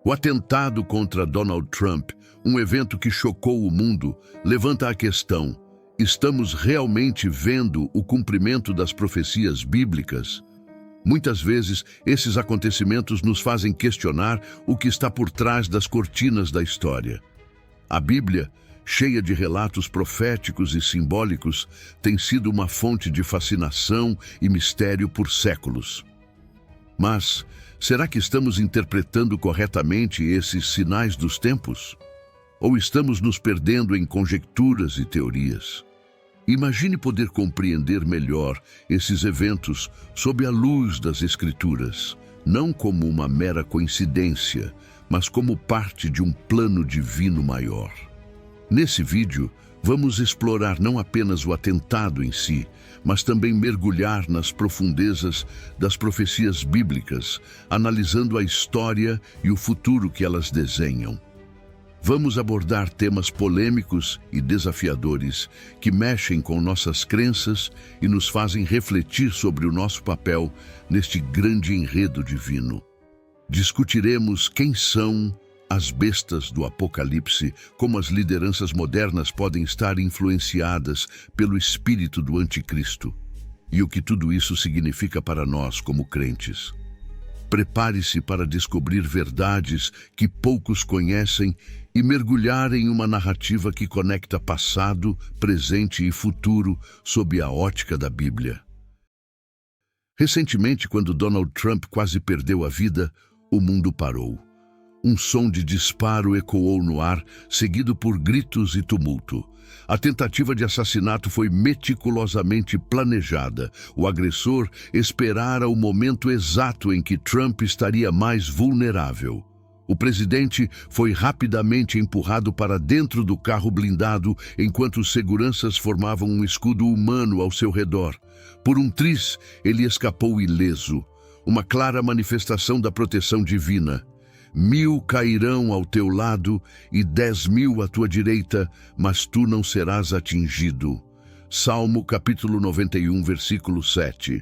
O atentado contra Donald Trump, um evento que chocou o mundo, levanta a questão: estamos realmente vendo o cumprimento das profecias bíblicas? Muitas vezes, esses acontecimentos nos fazem questionar o que está por trás das cortinas da história. A Bíblia, cheia de relatos proféticos e simbólicos, tem sido uma fonte de fascinação e mistério por séculos. Mas, será que estamos interpretando corretamente esses sinais dos tempos? Ou estamos nos perdendo em conjecturas e teorias? Imagine poder compreender melhor esses eventos sob a luz das Escrituras, não como uma mera coincidência, mas como parte de um plano divino maior. Nesse vídeo, vamos explorar não apenas o atentado em si, mas também mergulhar nas profundezas das profecias bíblicas, analisando a história e o futuro que elas desenham. Vamos abordar temas polêmicos e desafiadores que mexem com nossas crenças e nos fazem refletir sobre o nosso papel neste grande enredo divino. Discutiremos quem são as bestas do Apocalipse, como as lideranças modernas podem estar influenciadas pelo espírito do Anticristo e o que tudo isso significa para nós como crentes. Prepare-se para descobrir verdades que poucos conhecem e mergulhar em uma narrativa que conecta passado, presente e futuro sob a ótica da Bíblia. Recentemente, quando Donald Trump quase perdeu a vida, o mundo parou. Um som de disparo ecoou no ar, seguido por gritos e tumulto. A tentativa de assassinato foi meticulosamente planejada. O agressor esperara o momento exato em que Trump estaria mais vulnerável. O presidente foi rapidamente empurrado para dentro do carro blindado, enquanto os seguranças formavam um escudo humano ao seu redor. Por um triz, ele escapou ileso, uma clara manifestação da proteção divina. 1000 cairão ao teu lado e 10.000 à tua direita, mas tu não serás atingido. Salmo capítulo 91, versículo 7.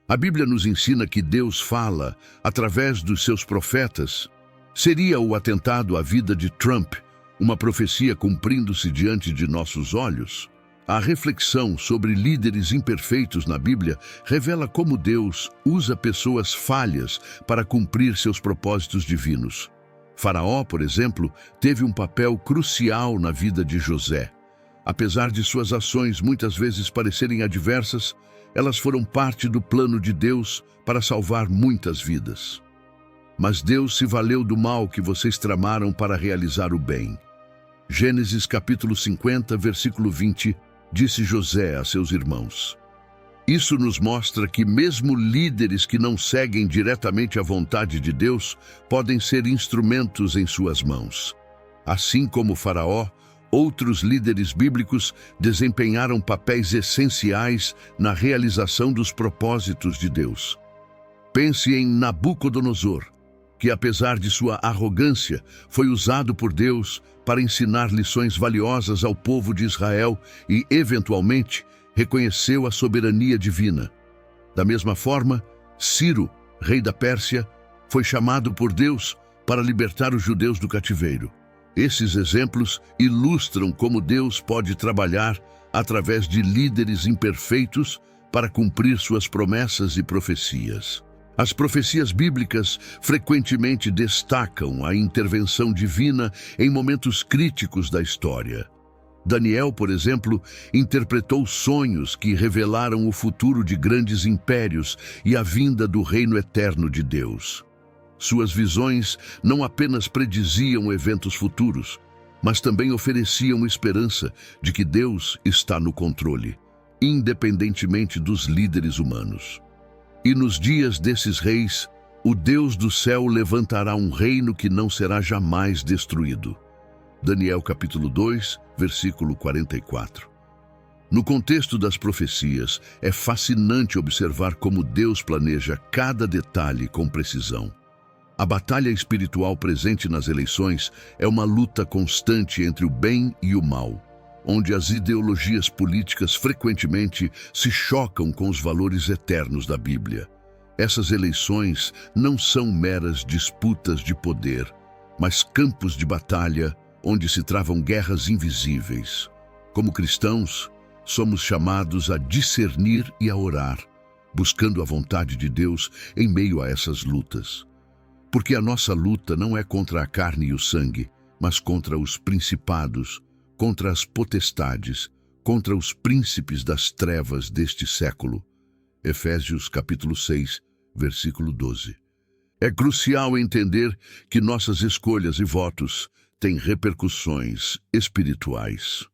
A Bíblia nos ensina que Deus fala através dos seus profetas. Seria o atentado à vida de Trump uma profecia cumprindo-se diante de nossos olhos? A reflexão sobre líderes imperfeitos na Bíblia revela como Deus usa pessoas falhas para cumprir seus propósitos divinos. Faraó, por exemplo, teve um papel crucial na vida de José. Apesar de suas ações muitas vezes parecerem adversas, elas foram parte do plano de Deus para salvar muitas vidas. Mas Deus se valeu do mal que vocês tramaram para realizar o bem. Gênesis capítulo 50, versículo 20, disse José a seus irmãos. Isso nos mostra que mesmo líderes que não seguem diretamente a vontade de Deus podem ser instrumentos em suas mãos. Assim como Faraó, outros líderes bíblicos desempenharam papéis essenciais na realização dos propósitos de Deus. Pense em Nabucodonosor, que apesar de sua arrogância, foi usado por Deus para ensinar lições valiosas ao povo de Israel e, eventualmente, reconheceu a soberania divina. Da mesma forma, Ciro, rei da Pérsia, foi chamado por Deus para libertar os judeus do cativeiro. Esses exemplos ilustram como Deus pode trabalhar através de líderes imperfeitos para cumprir suas promessas e profecias. As profecias bíblicas frequentemente destacam a intervenção divina em momentos críticos da história. Daniel, por exemplo, interpretou sonhos que revelaram o futuro de grandes impérios e a vinda do reino eterno de Deus. Suas visões não apenas prediziam eventos futuros, mas também ofereciam esperança de que Deus está no controle, independentemente dos líderes humanos. E nos dias desses reis, o Deus do céu levantará um reino que não será jamais destruído. Daniel capítulo 2, versículo 44. No contexto das profecias, é fascinante observar como Deus planeja cada detalhe com precisão. A batalha espiritual presente nas eleições é uma luta constante entre o bem e o mal, onde as ideologias políticas frequentemente se chocam com os valores eternos da Bíblia. Essas eleições não são meras disputas de poder, mas campos de batalha onde se travam guerras invisíveis. Como cristãos, somos chamados a discernir e a orar, buscando a vontade de Deus em meio a essas lutas. Porque a nossa luta não é contra a carne e o sangue, mas contra os principados, contra as potestades, contra os príncipes das trevas deste século. Efésios capítulo 6, versículo 12. É crucial entender que nossas escolhas e votos têm repercussões espirituais.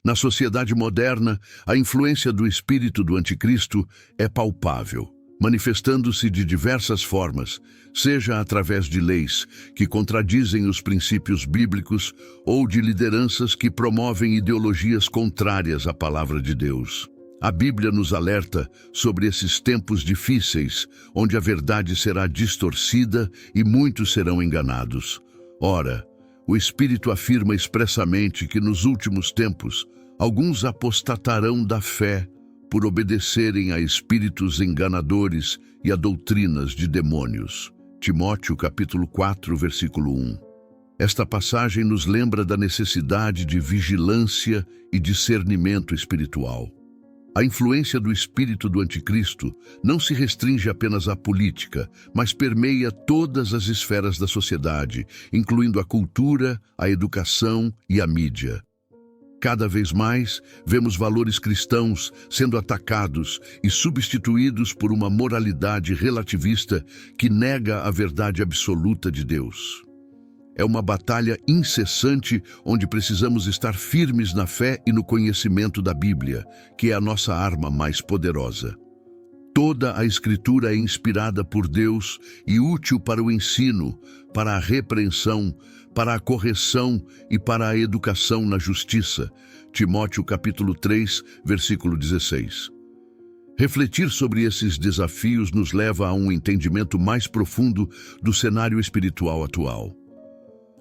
Na sociedade moderna, a influência do espírito do anticristo é palpável, manifestando-se de diversas formas, seja através de leis que contradizem os princípios bíblicos ou de lideranças que promovem ideologias contrárias à palavra de Deus. A Bíblia nos alerta sobre esses tempos difíceis, onde a verdade será distorcida e muitos serão enganados. Ora, o Espírito afirma expressamente que nos últimos tempos, alguns apostatarão da fé por obedecerem a espíritos enganadores e a doutrinas de demônios. Timóteo capítulo 4, versículo 1. Esta passagem nos lembra da necessidade de vigilância e discernimento espiritual. A influência do espírito do anticristo não se restringe apenas à política, mas permeia todas as esferas da sociedade, incluindo a cultura, a educação e a mídia. Cada vez mais, vemos valores cristãos sendo atacados e substituídos por uma moralidade relativista que nega a verdade absoluta de Deus. É uma batalha incessante onde precisamos estar firmes na fé e no conhecimento da Bíblia, que é a nossa arma mais poderosa. Toda a Escritura é inspirada por Deus e útil para o ensino, para a repreensão, para a correção e para a educação na justiça. Timóteo capítulo 3, versículo 16. Refletir sobre esses desafios nos leva a um entendimento mais profundo do cenário espiritual atual.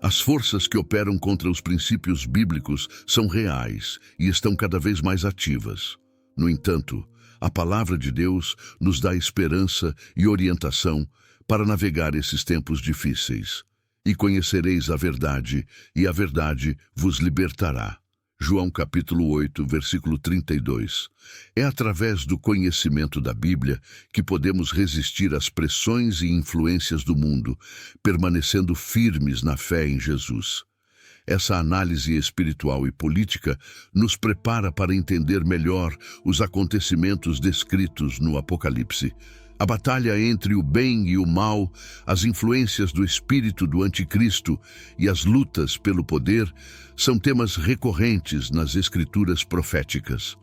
As forças que operam contra os princípios bíblicos são reais e estão cada vez mais ativas. No entanto, a palavra de Deus nos dá esperança e orientação para navegar esses tempos difíceis. E conhecereis a verdade, e a verdade vos libertará. João capítulo 8, versículo 32. É através do conhecimento da Bíblia que podemos resistir às pressões e influências do mundo, permanecendo firmes na fé em Jesus. Essa análise espiritual e política nos prepara para entender melhor os acontecimentos descritos no Apocalipse. A batalha entre o bem e o mal, as influências do espírito do anticristo e as lutas pelo poder são temas recorrentes nas escrituras proféticas.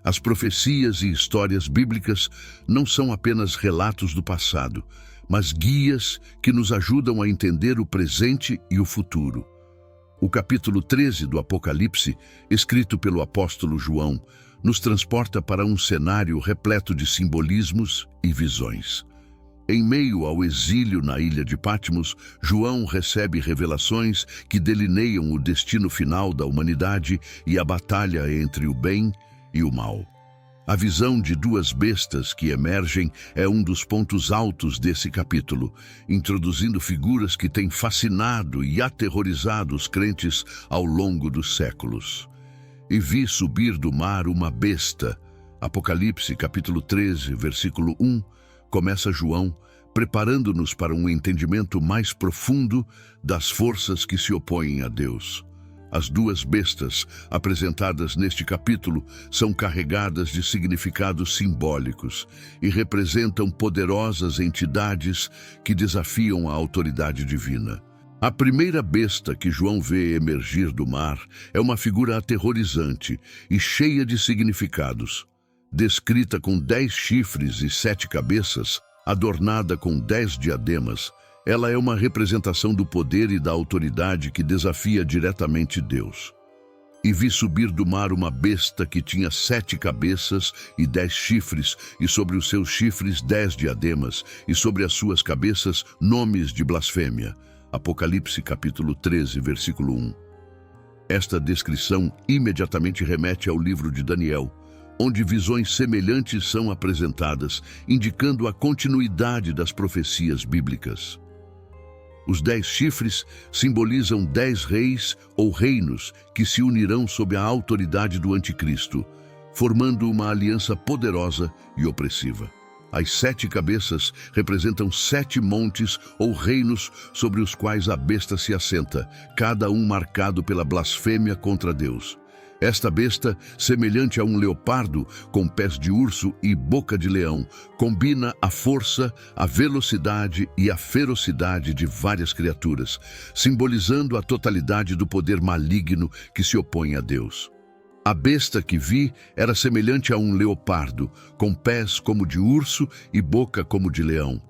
As profecias e histórias bíblicas não são apenas relatos do passado, mas guias que nos ajudam a entender o presente e o futuro. O capítulo 13 do Apocalipse, escrito pelo apóstolo João, nos transporta para um cenário repleto de simbolismos e visões. Em meio ao exílio na ilha de Patmos, João recebe revelações que delineiam o destino final da humanidade e a batalha entre o bem e o mal. A visão de duas bestas que emergem é um dos pontos altos desse capítulo, introduzindo figuras que têm fascinado e aterrorizado os crentes ao longo dos séculos. E vi subir do mar uma besta. Apocalipse capítulo 13, versículo 1, começa João, preparando-nos para um entendimento mais profundo das forças que se opõem a Deus. As duas bestas apresentadas neste capítulo são carregadas de significados simbólicos e representam poderosas entidades que desafiam a autoridade divina. A primeira besta que João vê emergir do mar é uma figura aterrorizante e cheia de significados. Descrita com 10 chifres e 7 cabeças, adornada com 10 diademas, ela é uma representação do poder e da autoridade que desafia diretamente Deus. E vi subir do mar uma besta que tinha 7 cabeças e 10 chifres, e sobre os seus chifres 10 diademas, e sobre as suas cabeças nomes de blasfêmia. Apocalipse capítulo 13, versículo 1. Esta descrição imediatamente remete ao livro de Daniel, onde visões semelhantes são apresentadas, indicando a continuidade das profecias bíblicas. Os 10 chifres simbolizam 10 reis ou reinos que se unirão sob a autoridade do Anticristo, formando uma aliança poderosa e opressiva. As 7 cabeças representam 7 montes ou reinos sobre os quais a besta se assenta, cada um marcado pela blasfêmia contra Deus. Esta besta, semelhante a um leopardo, com pés de urso e boca de leão, combina a força, a velocidade e a ferocidade de várias criaturas, simbolizando a totalidade do poder maligno que se opõe a Deus. A besta que vi era semelhante a um leopardo, com pés como de urso e boca como de leão.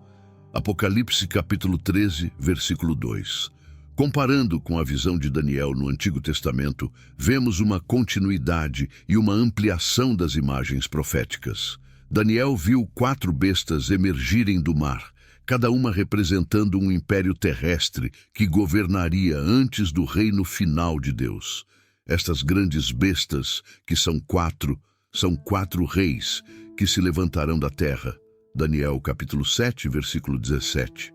Apocalipse capítulo 13, versículo 2. Comparando com a visão de Daniel no Antigo Testamento, vemos uma continuidade e uma ampliação das imagens proféticas. Daniel viu 4 bestas emergirem do mar, cada uma representando um império terrestre que governaria antes do reino final de Deus. Estas grandes bestas, que são 4 reis que se levantarão da terra. Daniel capítulo 7, versículo 17.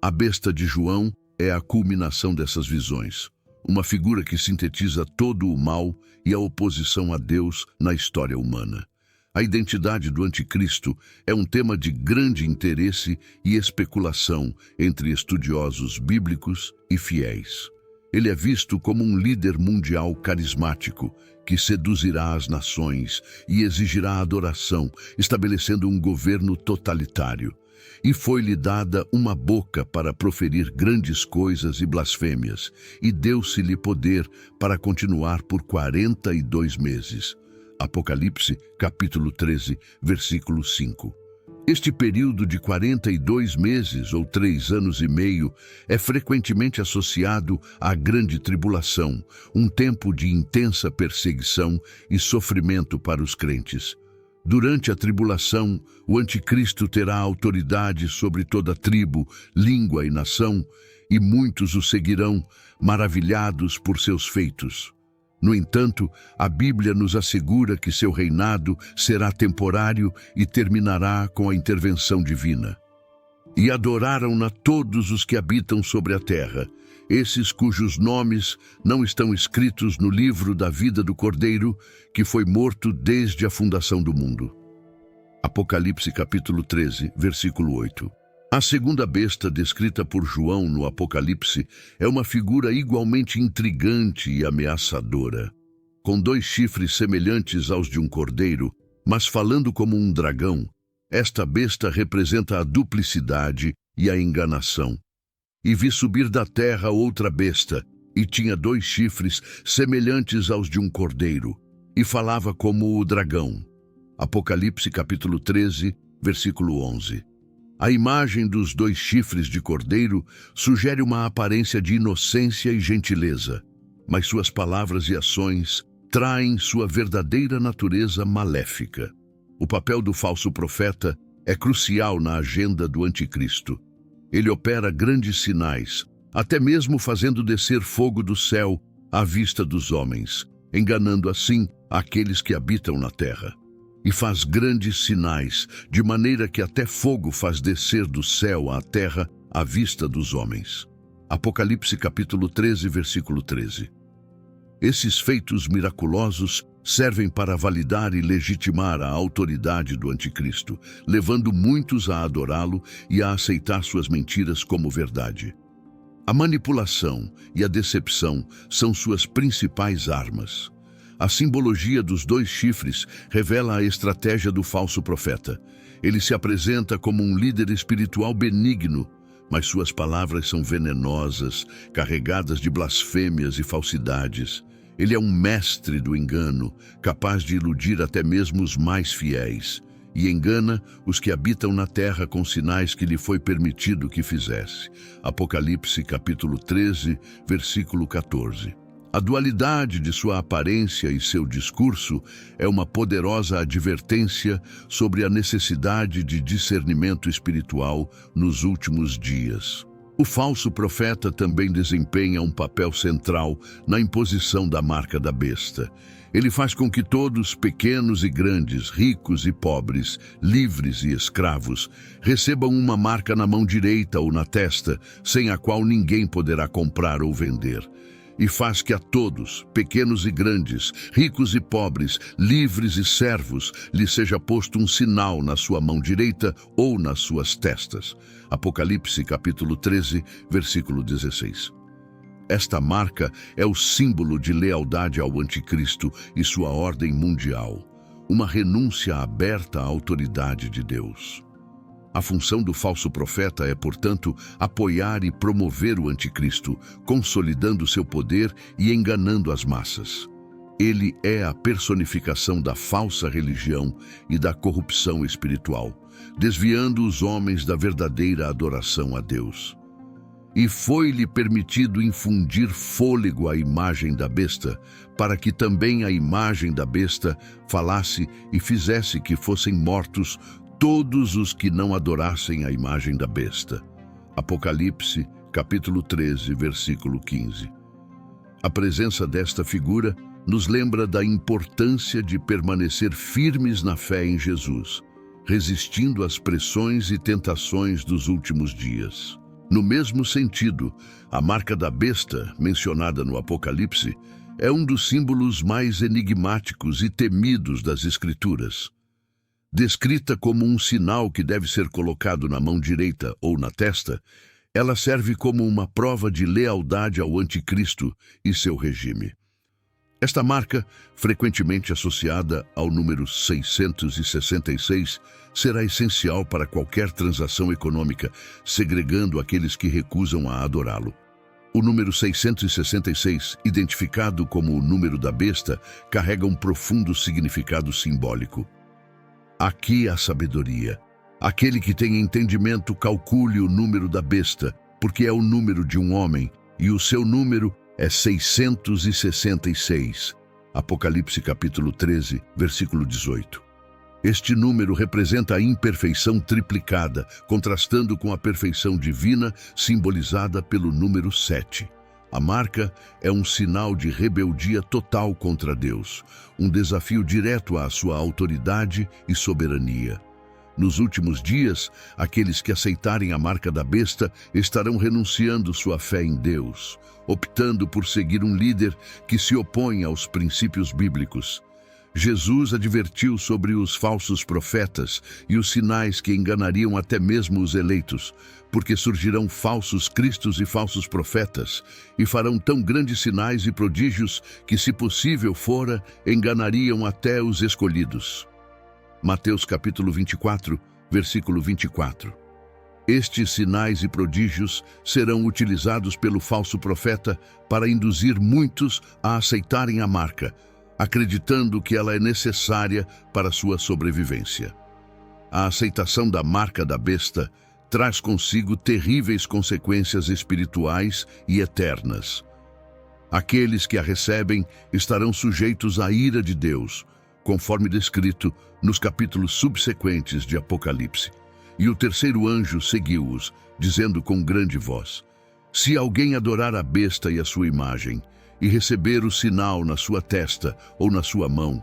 A besta de João é a culminação dessas visões, uma figura que sintetiza todo o mal e a oposição a Deus na história humana. A identidade do Anticristo é um tema de grande interesse e especulação entre estudiosos bíblicos e fiéis. Ele é visto como um líder mundial carismático que seduzirá as nações e exigirá adoração, estabelecendo um governo totalitário. E foi-lhe dada uma boca para proferir grandes coisas e blasfêmias, e deu-se-lhe poder para continuar por 42 meses. Apocalipse, capítulo 13, versículo 5. Este período de 42 meses ou 3 anos e meio é frequentemente associado à Grande Tribulação, um tempo de intensa perseguição e sofrimento para os crentes. Durante a tribulação, o Anticristo terá autoridade sobre toda tribo, língua e nação, e muitos o seguirão, maravilhados por seus feitos. No entanto, a Bíblia nos assegura que seu reinado será temporário e terminará com a intervenção divina. E adoraram-na todos os que habitam sobre a terra, esses cujos nomes não estão escritos no livro da vida do Cordeiro, que foi morto desde a fundação do mundo. Apocalipse capítulo 13, versículo 8. A segunda besta descrita por João no Apocalipse é uma figura igualmente intrigante e ameaçadora. Com 2 chifres semelhantes aos de um cordeiro, mas falando como um dragão, esta besta representa a duplicidade e a enganação. E vi subir da terra outra besta, e tinha 2 chifres semelhantes aos de um cordeiro, e falava como o dragão. Apocalipse capítulo 13, versículo 11. A imagem dos 2 chifres de cordeiro sugere uma aparência de inocência e gentileza, mas suas palavras e ações traem sua verdadeira natureza maléfica. O papel do falso profeta é crucial na agenda do Anticristo. Ele opera grandes sinais, até mesmo fazendo descer fogo do céu à vista dos homens, enganando assim aqueles que habitam na terra. E faz grandes sinais, de maneira que até fogo faz descer do céu à terra à vista dos homens. Apocalipse capítulo 13, versículo 13. Esses feitos miraculosos servem para validar e legitimar a autoridade do Anticristo, levando muitos a adorá-lo e a aceitar suas mentiras como verdade. A manipulação e a decepção são suas principais armas. A simbologia dos 2 chifres revela a estratégia do falso profeta. Ele se apresenta como um líder espiritual benigno, mas suas palavras são venenosas, carregadas de blasfêmias e falsidades. Ele é um mestre do engano, capaz de iludir até mesmo os mais fiéis, e engana os que habitam na terra com sinais que lhe foi permitido que fizesse. Apocalipse capítulo 13, versículo 14. A dualidade de sua aparência e seu discurso é uma poderosa advertência sobre a necessidade de discernimento espiritual nos últimos dias. O falso profeta também desempenha um papel central na imposição da marca da besta. Ele faz com que todos, pequenos e grandes, ricos e pobres, livres e escravos, recebam uma marca na mão direita ou na testa, sem a qual ninguém poderá comprar ou vender. E faz que a todos, pequenos e grandes, ricos e pobres, livres e servos, lhe seja posto um sinal na sua mão direita ou nas suas testas. Apocalipse capítulo 13, versículo 16. Esta marca é o símbolo de lealdade ao anticristo e sua ordem mundial, uma renúncia aberta à autoridade de Deus. A função do falso profeta é, portanto, apoiar e promover o anticristo, consolidando seu poder e enganando as massas. Ele é a personificação da falsa religião e da corrupção espiritual, desviando os homens da verdadeira adoração a Deus. E foi-lhe permitido infundir fôlego à imagem da besta, para que também a imagem da besta falasse e fizesse que fossem mortos todos os que não adorassem a imagem da besta. Apocalipse, capítulo 13, versículo 15. A presença desta figura nos lembra da importância de permanecer firmes na fé em Jesus, resistindo às pressões e tentações dos últimos dias. No mesmo sentido, a marca da besta, mencionada no Apocalipse, é um dos símbolos mais enigmáticos e temidos das Escrituras. Descrita como um sinal que deve ser colocado na mão direita ou na testa, ela serve como uma prova de lealdade ao anticristo e seu regime. Esta marca, frequentemente associada ao número 666, será essencial para qualquer transação econômica, segregando aqueles que recusam a adorá-lo. O número 666, identificado como o número da besta, carrega um profundo significado simbólico. Aqui a sabedoria. Aquele que tem entendimento calcule o número da besta, porque é o número de um homem, e o seu número é 666. Apocalipse capítulo 13, versículo 18. Este número representa a imperfeição triplicada, contrastando com a perfeição divina, simbolizada pelo número 7. A marca é um sinal de rebeldia total contra Deus, um desafio direto à sua autoridade e soberania. Nos últimos dias, aqueles que aceitarem a marca da besta estarão renunciando sua fé em Deus, optando por seguir um líder que se opõe aos princípios bíblicos. Jesus advertiu sobre os falsos profetas e os sinais que enganariam até mesmo os eleitos, porque surgirão falsos cristos e falsos profetas, e farão tão grandes sinais e prodígios que, se possível fora, enganariam até os escolhidos. Mateus capítulo 24, versículo 24. Estes sinais e prodígios serão utilizados pelo falso profeta para induzir muitos a aceitarem a marca, acreditando que ela é necessária para sua sobrevivência. A aceitação da marca da besta traz consigo terríveis consequências espirituais e eternas. Aqueles que a recebem estarão sujeitos à ira de Deus, conforme descrito nos capítulos subsequentes de Apocalipse. E o terceiro anjo seguiu-os, dizendo com grande voz: Se alguém adorar a besta e a sua imagem, e receber o sinal na sua testa ou na sua mão,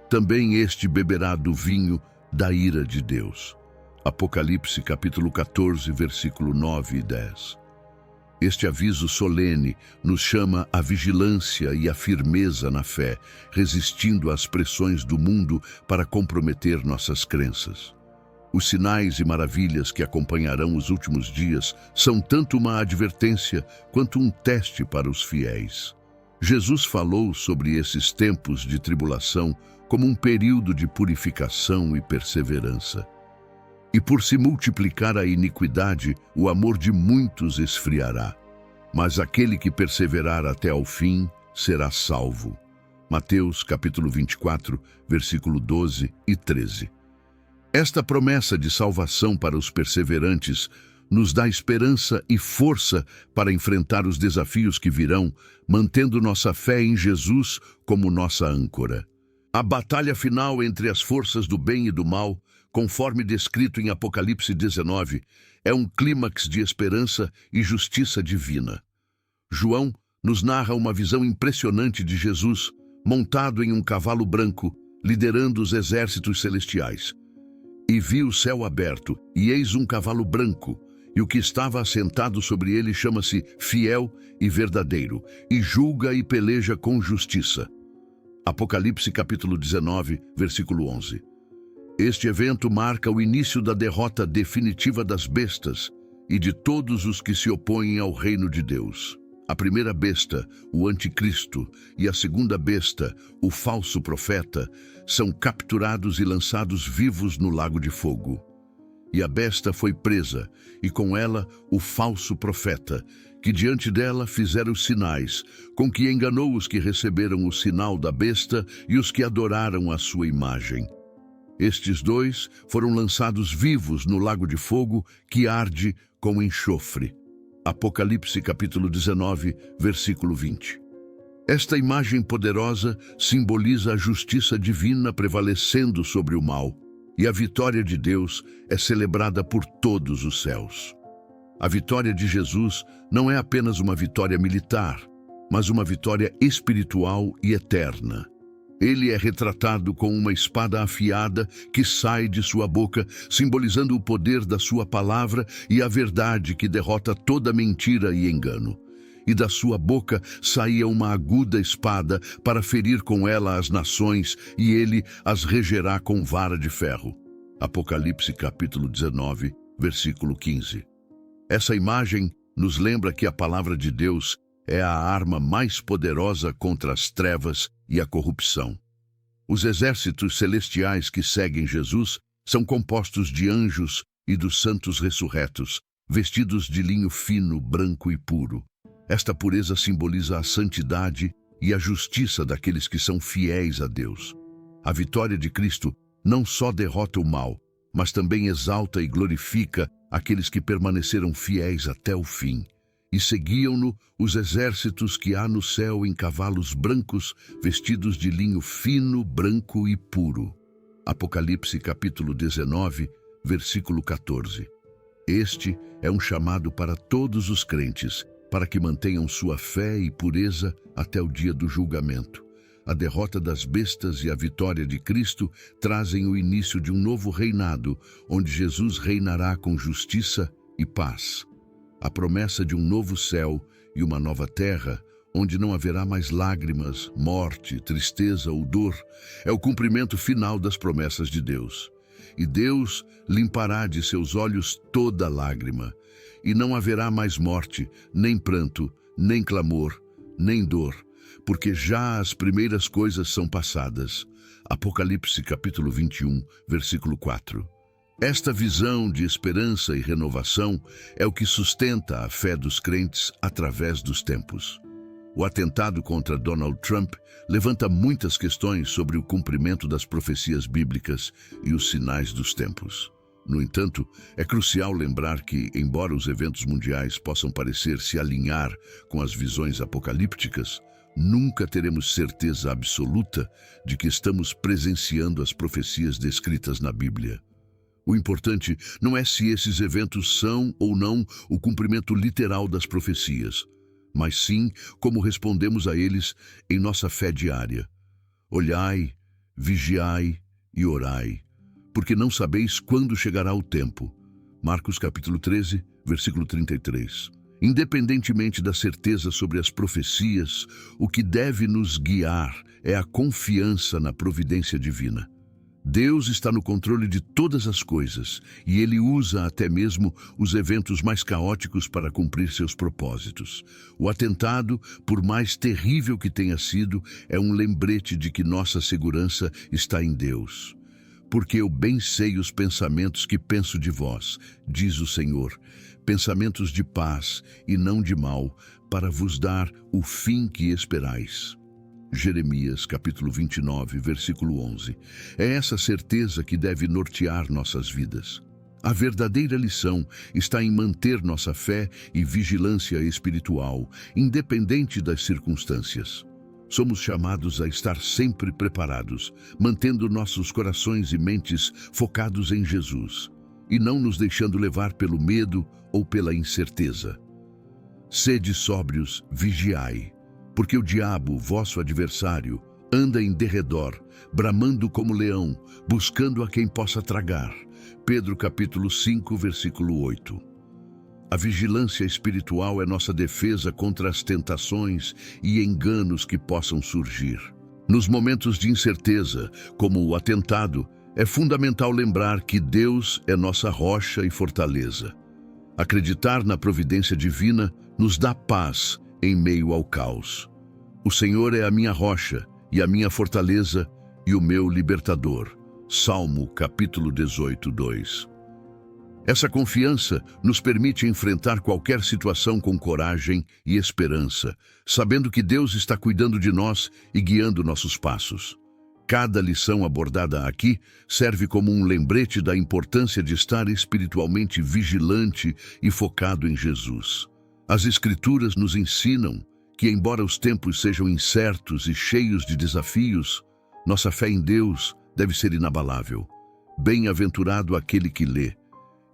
também este beberá do vinho da ira de Deus. Apocalipse capítulo 14, versículo 9 e 10. Este aviso solene nos chama à vigilância e à firmeza na fé, resistindo às pressões do mundo para comprometer nossas crenças. Os sinais e maravilhas que acompanharão os últimos dias são tanto uma advertência quanto um teste para os fiéis. Jesus falou sobre esses tempos de tribulação como um período de purificação e perseverança. E por se multiplicar a iniquidade, o amor de muitos esfriará. Mas aquele que perseverar até ao fim será salvo. Mateus capítulo 24, versículo 12 e 13. Esta promessa de salvação para os perseverantes nos dá esperança e força para enfrentar os desafios que virão, mantendo nossa fé em Jesus como nossa âncora. A batalha final entre as forças do bem e do mal conforme descrito em Apocalipse 19, é um clímax de esperança e justiça divina. João nos narra uma visão impressionante de Jesus, montado em um cavalo branco, liderando os exércitos celestiais. E vi o céu aberto, e eis um cavalo branco, e o que estava assentado sobre ele chama-se Fiel e Verdadeiro, e julga e peleja com justiça. Apocalipse capítulo 19, versículo 11. Este evento marca o início da derrota definitiva das bestas e de todos os que se opõem ao reino de Deus. A primeira besta, o anticristo, e a segunda besta, o falso profeta, são capturados e lançados vivos no lago de fogo. E a besta foi presa, e com ela o falso profeta, que diante dela fizeram os sinais, com que enganou os que receberam o sinal da besta e os que adoraram a sua imagem. Estes dois foram lançados vivos no lago de fogo que arde com enxofre. Apocalipse capítulo 19, versículo 20. Esta imagem poderosa simboliza a justiça divina prevalecendo sobre o mal, e a vitória de Deus é celebrada por todos os céus. A vitória de Jesus não é apenas uma vitória militar, mas uma vitória espiritual e eterna. Ele é retratado com uma espada afiada que sai de sua boca, simbolizando o poder da sua palavra e a verdade que derrota toda mentira e engano. E da sua boca saía uma aguda espada para ferir com ela as nações, e ele as regerá com vara de ferro. Apocalipse capítulo 19, versículo 15. Essa imagem nos lembra que a palavra de Deus é a arma mais poderosa contra as trevas e a corrupção. Os exércitos celestiais que seguem Jesus são compostos de anjos e dos santos ressurretos, vestidos de linho fino, branco e puro. Esta pureza simboliza a santidade e a justiça daqueles que são fiéis a Deus. A vitória de Cristo não só derrota o mal, mas também exalta e glorifica aqueles que permaneceram fiéis até o fim. E seguiam-no os exércitos que há no céu em cavalos brancos, vestidos de linho fino, branco e puro. Apocalipse capítulo 19, versículo 14. Este é um chamado para todos os crentes, para que mantenham sua fé e pureza até o dia do julgamento. A derrota das bestas e a vitória de Cristo trazem o início de um novo reinado, onde Jesus reinará com justiça e paz. A promessa de um novo céu e uma nova terra, onde não haverá mais lágrimas, morte, tristeza ou dor, é o cumprimento final das promessas de Deus. E Deus limpará de seus olhos toda lágrima, e não haverá mais morte, nem pranto, nem clamor, nem dor, porque já as primeiras coisas são passadas. Apocalipse capítulo 21, versículo 4. Esta visão de esperança e renovação é o que sustenta a fé dos crentes através dos tempos. O atentado contra Donald Trump levanta muitas questões sobre o cumprimento das profecias bíblicas e os sinais dos tempos. No entanto, é crucial lembrar que, embora os eventos mundiais possam parecer se alinhar com as visões apocalípticas, nunca teremos certeza absoluta de que estamos presenciando as profecias descritas na Bíblia. O importante não é se esses eventos são ou não o cumprimento literal das profecias, mas sim como respondemos a eles em nossa fé diária. Olhai, vigiai e orai, porque não sabeis quando chegará o tempo. Marcos capítulo 13, versículo 33. Independentemente da certeza sobre as profecias, o que deve nos guiar é a confiança na providência divina. Deus está no controle de todas as coisas, e Ele usa até mesmo os eventos mais caóticos para cumprir seus propósitos. O atentado, por mais terrível que tenha sido, é um lembrete de que nossa segurança está em Deus. Porque eu bem sei os pensamentos que penso de vós, diz o Senhor, pensamentos de paz e não de mal, para vos dar o fim que esperais. Jeremias, capítulo 29, versículo 11. É essa certeza que deve nortear nossas vidas. A verdadeira lição está em manter nossa fé e vigilância espiritual, independente das circunstâncias. somos chamados a estar sempre preparados, mantendo nossos corações e mentes focados em Jesus, e não nos deixando levar pelo medo ou pela incerteza. Sede sóbrios, vigiai, porque o diabo, vosso adversário, anda em derredor, bramando como leão, buscando a quem possa tragar. Pedro capítulo 5, versículo 8. A vigilância espiritual é nossa defesa contra as tentações e enganos que possam surgir. Nos momentos de incerteza, como o atentado, é fundamental lembrar que Deus é nossa rocha e fortaleza. Acreditar na providência divina nos dá paz em meio ao caos. O Senhor é a minha rocha e a minha fortaleza e o meu libertador. Salmo capítulo 18, 2. Essa confiança nos permite enfrentar qualquer situação com coragem e esperança, sabendo que Deus está cuidando de nós e guiando nossos passos. Cada lição abordada aqui serve como um lembrete da importância de estar espiritualmente vigilante e focado em Jesus. As Escrituras nos ensinam que, embora os tempos sejam incertos e cheios de desafios, nossa fé em Deus deve ser inabalável. Bem-aventurado aquele que lê,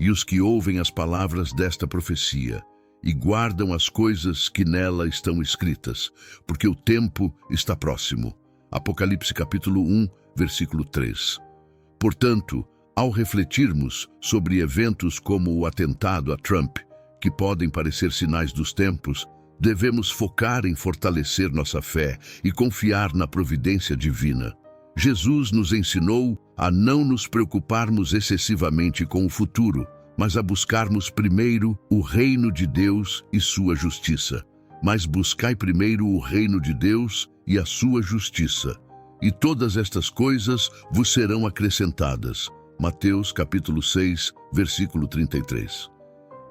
e os que ouvem as palavras desta profecia, e guardam as coisas que nela estão escritas, porque o tempo está próximo. Apocalipse capítulo 1, versículo 3. Portanto, ao refletirmos sobre eventos como o atentado a Trump, que podem parecer sinais dos tempos, devemos focar em fortalecer nossa fé e confiar na providência divina. Jesus nos ensinou a não nos preocuparmos excessivamente com o futuro, mas a buscarmos primeiro o reino de Deus e sua justiça. Mas buscai primeiro o reino de Deus e a sua justiça, e todas estas coisas vos serão acrescentadas. Mateus capítulo 6, versículo 33.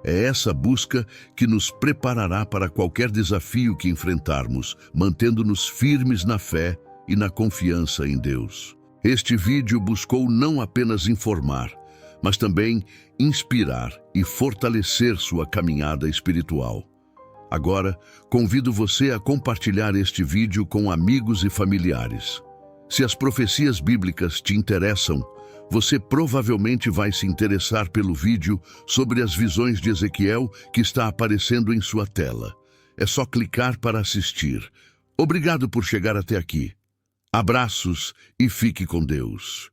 É essa busca que nos preparará para qualquer desafio que enfrentarmos, mantendo-nos firmes na fé e na confiança em Deus. Este vídeo buscou não apenas informar, mas também inspirar e fortalecer sua caminhada espiritual. Agora, convido você a compartilhar este vídeo com amigos e familiares. Se as profecias bíblicas te interessam, você provavelmente vai se interessar pelo vídeo sobre as visões de Ezequiel que está aparecendo em sua tela. É só clicar para assistir. Obrigado por chegar até aqui. Abraços e fique com Deus.